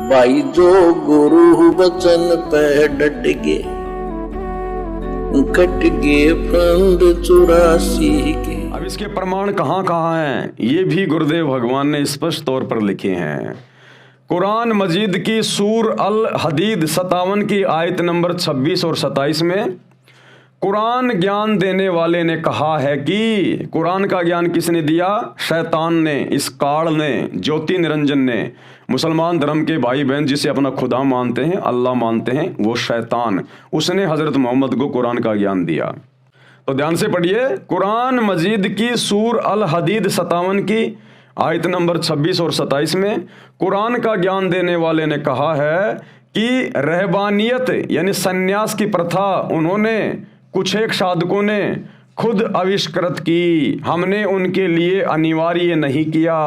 भाई जो गुरु वचन पे डट गए, कट गए फंड 84 के। अब इसके प्रमाण कहाँ कहाँ हैं, ये भी गुरुदेव भगवान ने स्पष्ट तौर पर लिखे हैं। कुरान मजीद की सूर अल हदीद 57 की आयत नंबर 26 और 27 में कुरान ज्ञान देने वाले ने कहा है कि कुरान का ज्ञान किसने दिया? शैतान ने, इस काल ने, ज्योति निरंजन ने। मुसलमान धर्म के भाई बहन जिसे अपना खुदा मानते हैं, अल्लाह मानते हैं, वो शैतान, उसने हजरत मोहम्मद को कुरान का ज्ञान दिया। तो ध्यान से पढ़िए, कुरान मजीद की सूर अल हदीद 57 की आयत नंबर 26 और 27 में कुरान का ज्ञान देने वाले ने कहा है कि रहबानियत यानी सन्यास की प्रथा उन्होंने कुछ एक साधकों ने खुद आविष्कृत की, हमने उनके लिए अनिवार्य नहीं किया,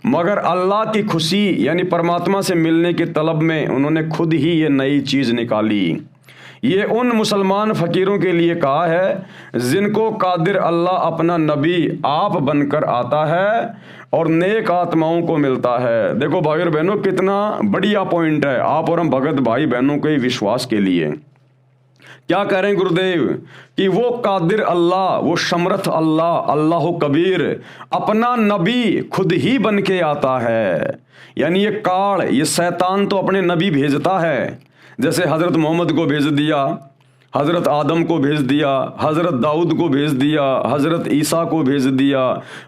मगर अल्लाह की खुशी यानी परमात्मा से मिलने की तलब में उन्होंने खुद ही ये नई चीज़ निकाली। ये उन मुसलमान फ़कीरों के लिए कहा है जिनको कादिर अल्लाह अपना नबी आप बनकर आता है और नेक आत्माओं को मिलता है। देखो भाई और बहनों, कितना बढ़िया पॉइंट है आप और हम भगत भाई बहनों के विश्वास के लिए। क्या कह रहे हैं गुरुदेव कि वो कादिर अल्लाह, वो समर्थ अल्लाह, अल्लाह कबीर अपना नबी खुद ही बन के आता है। यानी ये काल, ये शैतान तो अपने नबी भेजता है, जैसे हज़रत मोहम्मद को भेज दिया, हज़रत आदम को भेज दिया, हज़रत दाऊद को भेज दिया, हज़रत ईसा को भेज दिया,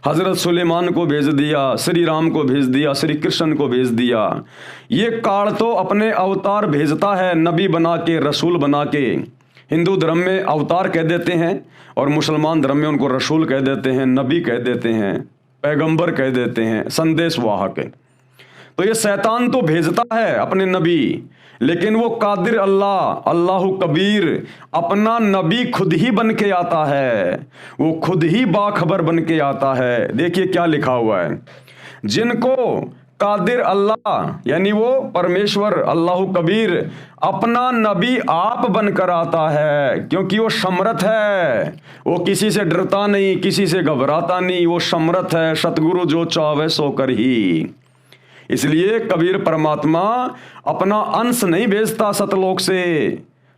हज़रत सुलेमान को भेज दिया, श्री राम को भेज दिया, श्री कृष्ण को भेज दिया। ये काल तो अपने अवतार भेजता है, नबी बना के, रसूल बना के। हिंदू धर्म में अवतार कह देते हैं और मुसलमान धर्म में उनको रसूल कह देते हैं, नबी कह देते हैं, पैगंबर कह देते हैं, संदेश वाहक। तो ये शैतान तो भेजता है अपने नबी, लेकिन वो कादिर अल्लाह, अल्लाह कबीर अपना नबी खुद ही बन के आता है, वो खुद ही बाखबर बन के आता है। देखिए क्या लिखा हुआ है, जिनको कादिर अल्लाह यानी वो परमेश्वर अल्लाह कबीर अपना नबी आप बनकर आता है, क्योंकि वो समर्थ है, वो किसी से डरता नहीं, किसी से घबराता नहीं, वो समर्थ है, सतगुरु जो चाहे सो कर ही। इसलिए कबीर परमात्मा अपना अंश नहीं भेजता सतलोक से,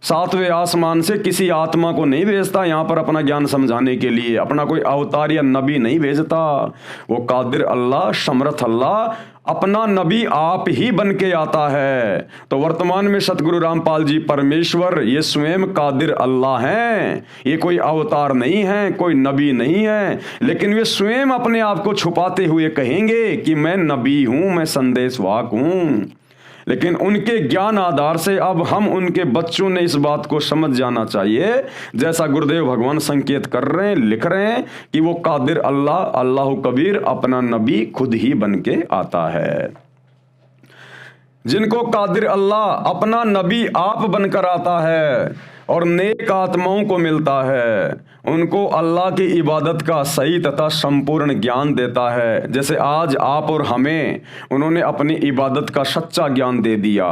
सातवें आसमान से किसी आत्मा को नहीं भेजता यहाँ पर अपना ज्ञान समझाने के लिए, अपना कोई अवतार या नबी नहीं भेजता। वो कादिर अल्लाह, समर्थ अल्लाह अपना नबी आप ही बन के आता है। तो वर्तमान में सतगुरु रामपाल जी परमेश्वर ये स्वयं कादिर अल्लाह हैं, ये कोई अवतार नहीं है, कोई नबी नहीं है, लेकिन वे स्वयं अपने आप को छुपाते हुए कहेंगे कि मैं नबी हूं, मैं संदेशवाहक हूं। लेकिन उनके ज्ञान आधार से अब हम उनके बच्चों ने इस बात को समझ जाना चाहिए, जैसा गुरुदेव भगवान संकेत कर रहे हैं, लिख रहे हैं कि वो कादिर अल्लाह, अल्लाह कबीर अपना नबी खुद ही बन के आता है। जिनको कादिर अल्लाह अपना नबी आप बनकर आता है और नेक आत्माओं को मिलता है, उनको अल्लाह की इबादत का सही तथा संपूर्ण ज्ञान देता है। जैसे आज आप और हमें उन्होंने अपनी इबादत का सच्चा ज्ञान दे दिया।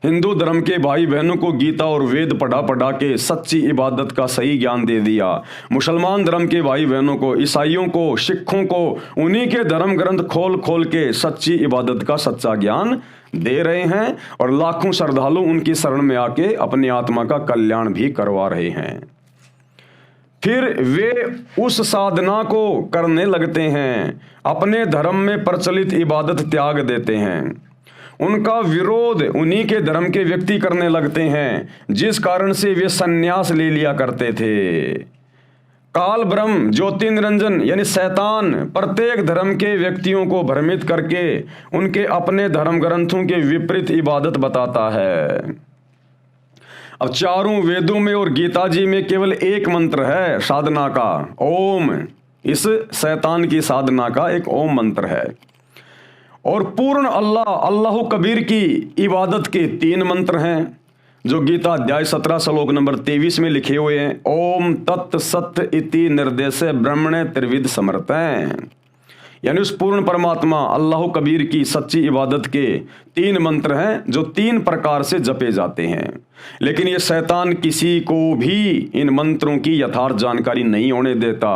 हिंदू धर्म के भाई बहनों को गीता और वेद पढ़ा पढ़ा के सच्ची इबादत का सही ज्ञान दे दिया। मुसलमान धर्म के भाई बहनों को, ईसाइयों को, सिखों को उन्हीं के धर्म ग्रंथ खोल खोल के सच्ची इबादत का सच्चा ज्ञान दे रहे हैं और लाखों श्रद्धालु उनकी शरण में आके अपनी आत्मा का कल्याण भी करवा रहे हैं। फिर वे उस साधना को करने लगते हैं, अपने धर्म में प्रचलित इबादत त्याग देते हैं, उनका विरोध उन्हीं के धर्म के व्यक्ति करने लगते हैं जिस कारण से वे संन्यास ले लिया करते थे। काल ब्रह्म ज्योति निरंजन यानी शैतान प्रत्येक धर्म के व्यक्तियों को भ्रमित करके उनके अपने धर्म ग्रंथों के विपरीत इबादत बताता है। अब चारों वेदों में और गीता जी में केवल एक मंत्र है साधना का, ओम। इस शैतान की साधना का एक ओम मंत्र है। और पूर्ण अल्लाह, अल्लाह कबीर की इबादत के 3 मंत्र हैं जो गीता अध्याय 17 श्लोक नंबर 23 में लिखे हुए हैं। ओम तत् सत्य इति निर्देशे ब्रह्मणे त्रिविध समर्थ। यानी उस पूर्ण परमात्मा अल्लाह कबीर की सच्ची इबादत के 3 मंत्र हैं जो 3 प्रकार से जपे जाते हैं। लेकिन ये शैतान किसी को भी इन मंत्रों की यथार्थ जानकारी नहीं होने देता।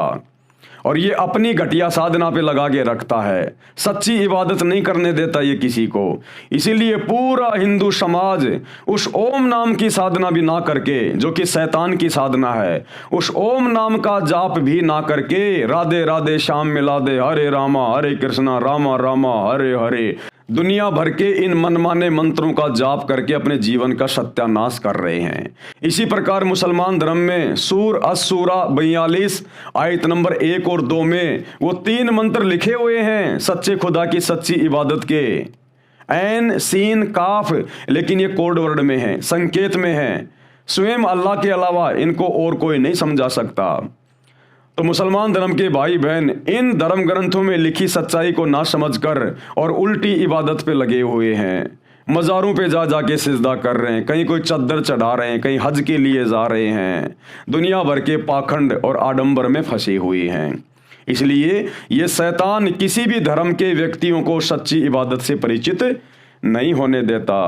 और ये अपनी घटिया साधना पे लगा के रखता है, सच्ची इबादत नहीं करने देता ये किसी को। इसीलिए पूरा हिंदू समाज उस ओम नाम की साधना भी ना करके, जो कि शैतान की साधना है, उस ओम नाम का जाप भी ना करके राधे राधे श्याम मिला दे, हरे रामा हरे कृष्णा रामा रामा हरे हरे, दुनिया भर के इन मनमाने मंत्रों का जाप करके अपने जीवन का सत्यानाश कर रहे हैं। इसी प्रकार मुसलमान धर्म में सूर अस-सूरा 42 आयत नंबर 1 और 2 में वो 3 मंत्र लिखे हुए हैं सच्चे खुदा की सच्ची इबादत के, ऐन सीन काफ, लेकिन ये कोड वर्ड में है, संकेत में है। स्वयं अल्लाह के अलावा इनको और कोई नहीं समझा सकता। तो मुसलमान धर्म के भाई बहन इन धर्म ग्रंथों में लिखी सच्चाई को ना समझकर और उल्टी इबादत पे लगे हुए हैं। मज़ारों पे जा जाके सिजदा कर रहे हैं, कहीं कोई चद्दर चढ़ा रहे हैं, कहीं हज के लिए जा रहे हैं, दुनिया भर के पाखंड और आडंबर में फंसे हुए हैं। इसलिए ये शैतान किसी भी धर्म के व्यक्तियों को सच्ची इबादत से परिचित नहीं होने देता।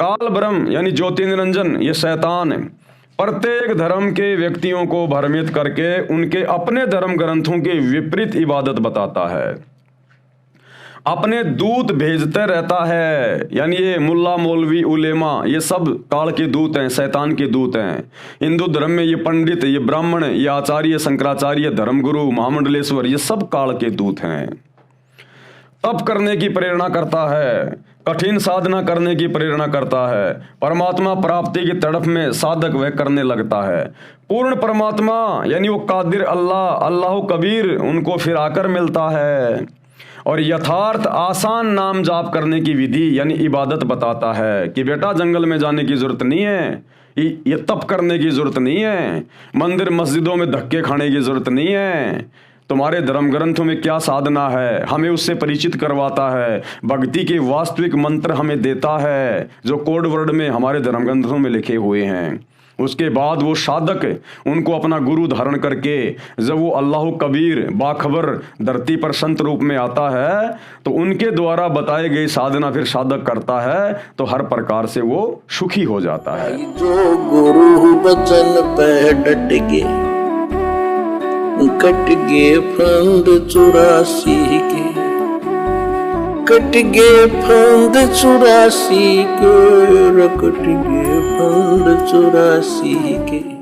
काल ब्रह्म यानी ज्योति निरंजन ये शैतान प्रत्येक धर्म के व्यक्तियों को भ्रमित करके उनके अपने धर्म ग्रंथों के विपरीत इबादत बताता है, अपने दूत भेजते रहता है। यानी ये मुल्ला मौलवी उलेमा ये सब काल के दूत हैं, शैतान के दूत हैं। हिंदू धर्म में ये पंडित, ये ब्राह्मण, ये आचार्य, शंकराचार्य, धर्मगुरु, महामंडलेश्वर ये सब काल के दूत हैं। तप करने की प्रेरणा करता है, कठिन साधना करने की प्रेरणा करता है, परमात्मा प्राप्ति की तड़प में साधक वह करने लगता है। पूर्ण परमात्मा यानी वो कादिर अल्लाह, अल्लाह कबीर उनको फिर आकर मिलता है और यथार्थ आसान नाम जाप करने की विधि यानी इबादत बताता है कि बेटा जंगल में जाने की जरूरत नहीं है, ये तप करने की जरूरत नहीं है, मंदिर मस्जिदों में धक्के खाने की जरूरत नहीं है, तुम्हारे धर्म ग्रंथों में क्या साधना है हमें उससे परिचित करवाता है, भक्ति के वास्तविक मंत्र हमें देता है जो कोड वर्ड में हमारे धर्म ग्रंथों में लिखे हुए हैं। उसके बाद वो साधक उनको अपना गुरु धारण करके जब वो अल्लाह कबीर बाखबर धरती पर संत रूप में आता है तो उनके द्वारा बताए गई साधना फिर साधक करता है तो हर प्रकार से वो सुखी हो जाता है। जो गुरु बचन पे डट के कट गए फंद 84 के, कट गए फंद 84 के, कट गए फंद 84 के।